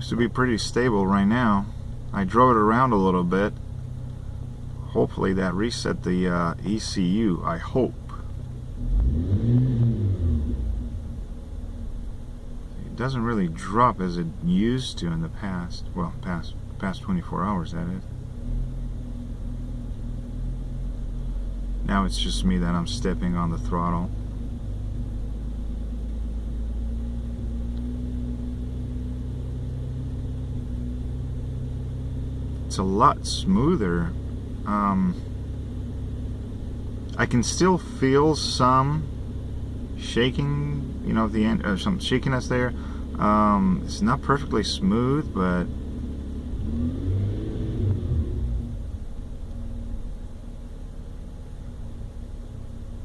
Seems to be pretty stable right now. I drove it around a little bit. Hopefully that reset the ECU, I hope. It doesn't really drop as it used to in the past. Well, past 24 hours, that is. Now it's just me that I'm stepping on the throttle. It's a lot smoother. I can still feel some shaking, you know, at the end, or some shakiness there. It's not perfectly smooth, but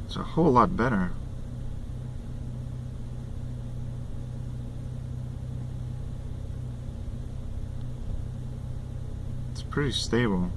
it's a whole lot better. It's pretty stable.